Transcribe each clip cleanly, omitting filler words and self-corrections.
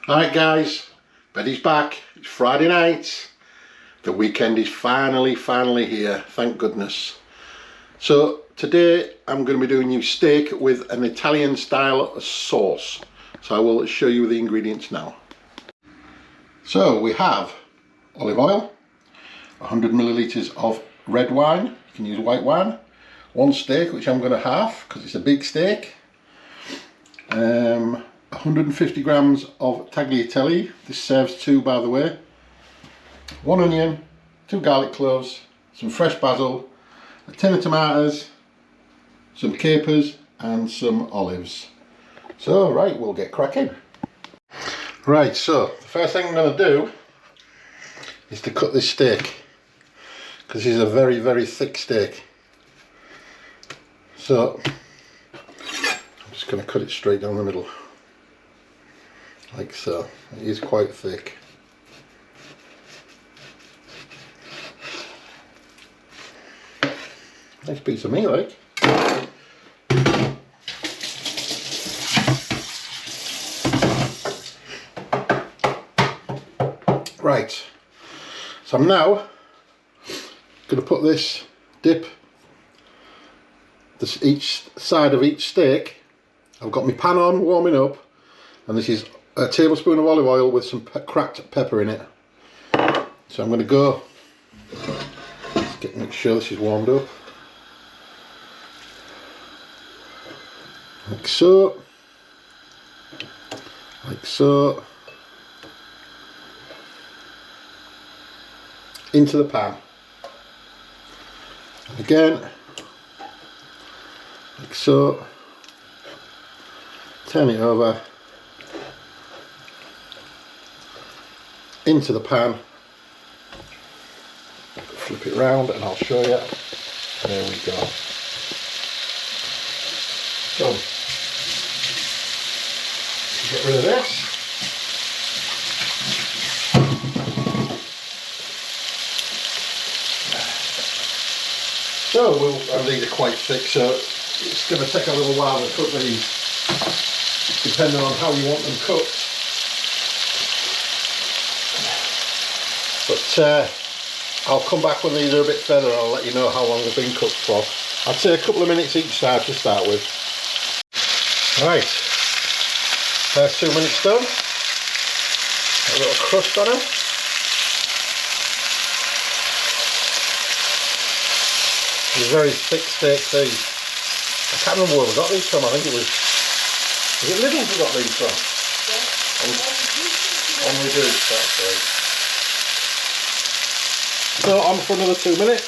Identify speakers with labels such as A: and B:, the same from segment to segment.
A: Alright guys, Betty's back. It's Friday night. The weekend is finally here, thank goodness. So today I'm going to be doing you steak with an Italian style sauce. So I will show you the ingredients now. So we have olive oil, 100 millilitres of red wine, you can use white wine, one steak which I'm going to half because it's a big steak, 150 grams of tagliatelle, this serves two by the way, one onion, 2 garlic cloves, some fresh basil, a tin of tomatoes, some capers and some olives. So right, we'll get cracking. Right, so the first thing I'm going to do is to cut this steak, because this is a very thick steak. So I'm just going to cut it straight down the middle, like so. It is quite thick. Nice piece of meat, like. Right, so I'm now going to put this dip, each side of each steak. I've got my pan on, warming up, and this is a tablespoon of olive oil with some cracked pepper in it. So I'm going to go, make sure this is warmed up, like so, into the pan, and again, like so, turn it over, into the pan, flip it round and I'll show you. There we go. So, get rid of this. So, and these are quite thick, so it's going to take a little while to cook these, depending on how you want them cooked. But I'll come back when these are a bit further and I'll let you know how long they've been cooked for. I'd say a couple of minutes each side to start with. Right, first 2 minutes done. A little crust on them. These very thick steaks, these. I can't remember where we got these from. I think it was it Lidl's we got these from? Yeah. On reduced, that's right. So on for another 2 minutes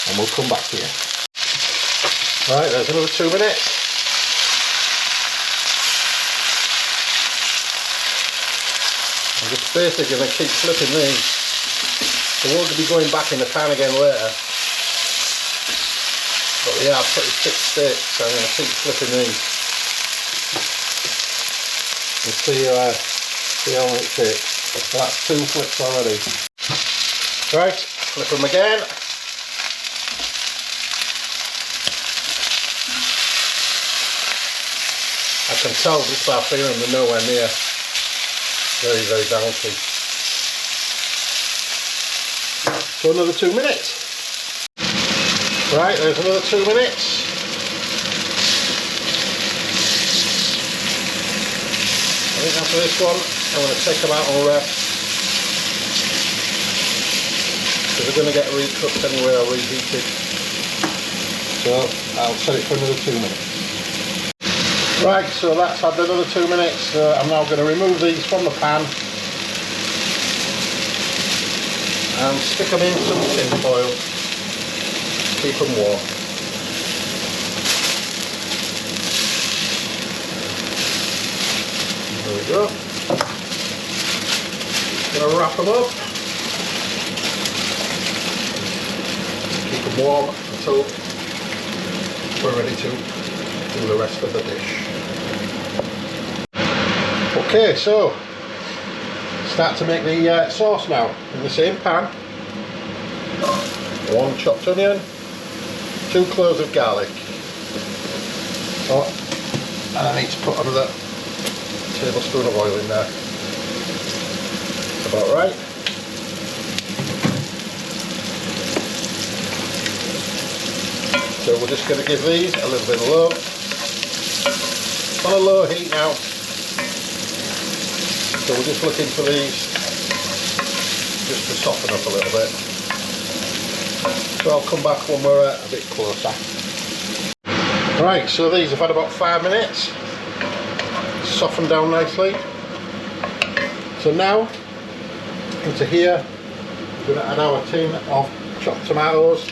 A: and we'll come back to you. Right, there's another 2 minutes. I'm just basically going to keep flipping these. They won't be going back in the pan again later. But they are pretty thick steaks, so I'm going to keep flipping these. And see how long it takes. So that's 2 flips already. Right, flip them again. I can tell just by feeling they're nowhere near very bouncy. So another 2 minutes. Right, there's another 2 minutes. I think after this one I'm going to take them out and rest, because they're going to get recooked anyway or reheated. So I'll set it for another 2 minutes. Right, so that's had another 2 minutes. I'm now going to remove these from the pan and stick them in some tin foil. Keep them warm. There we go. Gonna wrap them up. Keep them warm until we're ready to do the rest of the dish. Okay, so start to make the sauce now in the same pan. 1 chopped onion, 2 cloves of garlic. Oh, and I need to put another tablespoon of oil in there. About right. So we're just going to give these a little bit of love. On a low heat now. So we're just looking for these just to soften up a little bit. So I'll come back when we're a bit closer. Right, so these have had about 5 minutes. Softened down nicely. So now, into here, we're going to add our tin of chopped tomatoes.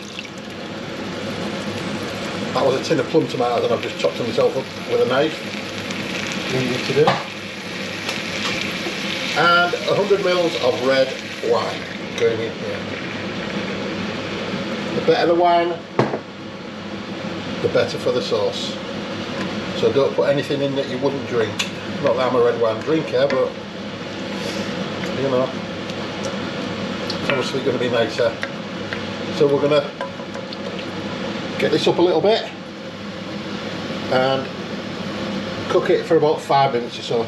A: That was a tin of plum tomatoes and I've just chopped them myself up with a knife. Easy to do. And 100 mils of red wine going in here. The better the wine, the better for the sauce. So don't put anything in that you wouldn't drink. Not that I'm a red wine drinker, but you know, it's obviously going to be nicer. So we're going to get this up a little bit and cook it for about 5 minutes or so.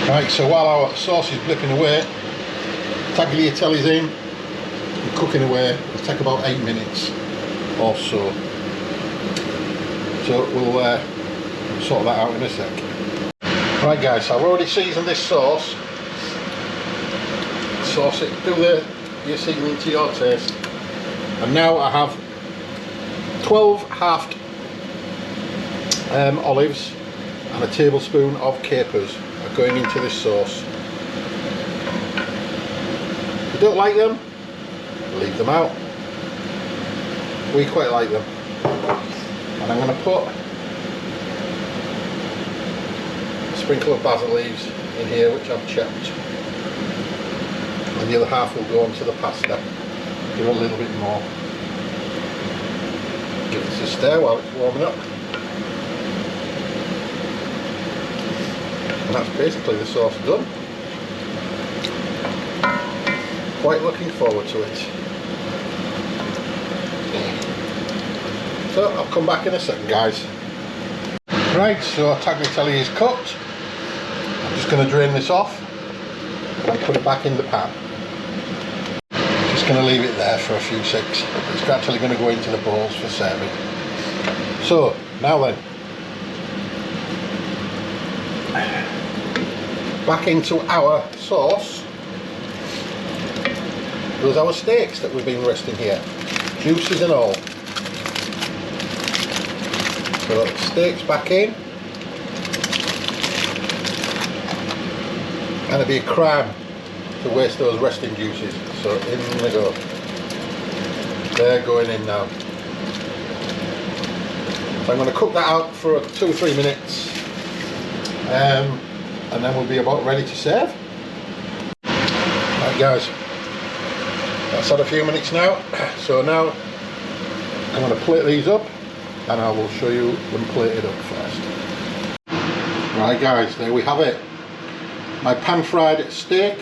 A: Right, so while our sauce is blipping away, tagliatelle's in and cooking away. It'll take about 8 minutes or so. So we'll sort that out in a sec. Right guys, so I've already seasoned this sauce. Sauce it, do your seasoning to your taste. And now I have 12 halved olives and a tablespoon of capers are going into this sauce. If you don't like them, leave them out. We quite like them. And I'm going to put a sprinkle of basil leaves in here which I've chopped. And the other half will go onto the pasta. Give it a little bit more. Give this a stir while it's warming up. And that's basically the sauce done. Quite looking forward to it. So I'll come back in a second guys. Right, so our tagliatelle is cooked. I'm just going to drain this off and put it back in the pan. Just going to leave it there for a few seconds. It's actually going to go into the bowls for serving. So now then, back into our sauce goes our steaks that we've been resting here, juices and all. So steaks back in, and it'd be a crime to waste those resting juices. So in they go. They're going in now. So I'm going to cook that out for 2 or 3 minutes, and then we'll be about ready to serve. Right guys, that's had a few minutes now. So now I'm going to plate these up and I will show you them plated up first. Right guys, there we have it. My pan fried steak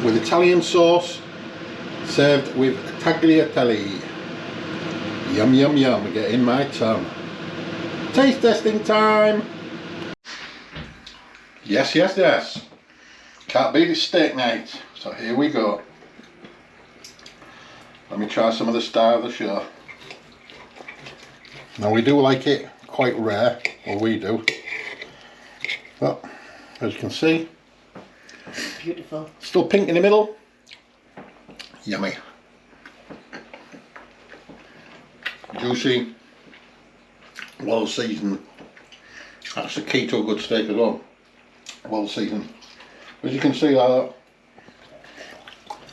A: with Italian sauce served with tagliatelle. Yum yum yum, get in my tongue. Taste testing time. Yes, yes, yes. Can't beat it steak night. So here we go. Let me try some of the star of the show. Now we do like it quite rare, or we do. But as you can see,
B: beautiful. Still
A: pink in the middle. Yummy. Juicy. Well seasoned. That's the key to a good steak as well. Well seasoned. As you can see, like that,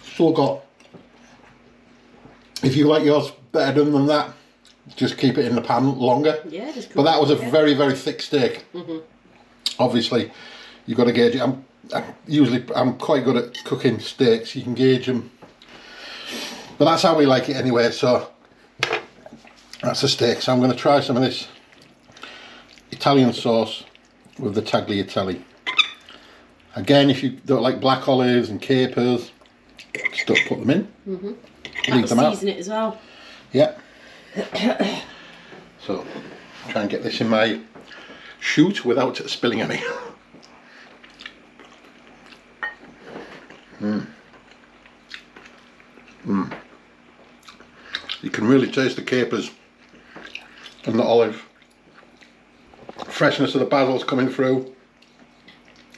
A: still got, if you like yours better done than that, just keep it in the pan longer.
B: Yeah, just cook.
A: But that was a very, very thick steak. Obviously, you've got to gauge it. I'm quite good at cooking steaks. You can gauge them. But that's how we like it anyway. So that's the steak. So I'm going to try some of this Italian sauce with the tagliatelle. Again, if you don't like black olives and capers, just don't put them in. Leave them out.
B: Season it as well.
A: Yeah. So try and get this in my chute without spilling any. You can really taste the capers and the olive. Freshness of the basil's coming through.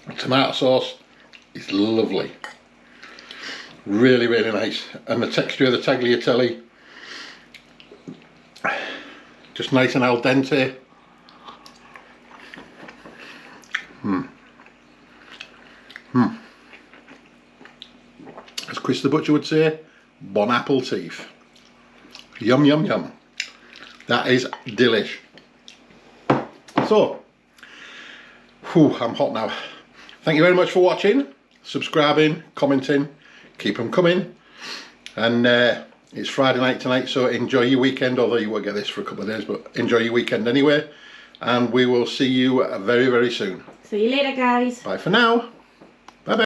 A: The tomato sauce is lovely. Really, really nice. And the texture of the tagliatelle, just nice and al dente. As Chris the Butcher would say, bon appetit. Yum, yum, yum. That is delish. So, I'm hot now. Thank you very much for watching, subscribing, commenting, keep them coming. And it's Friday night tonight, so enjoy your weekend, although you won't get this for a couple of days, but enjoy your weekend anyway. And we will see you very, very soon.
B: See you later, guys.
A: Bye for now. Bye bye.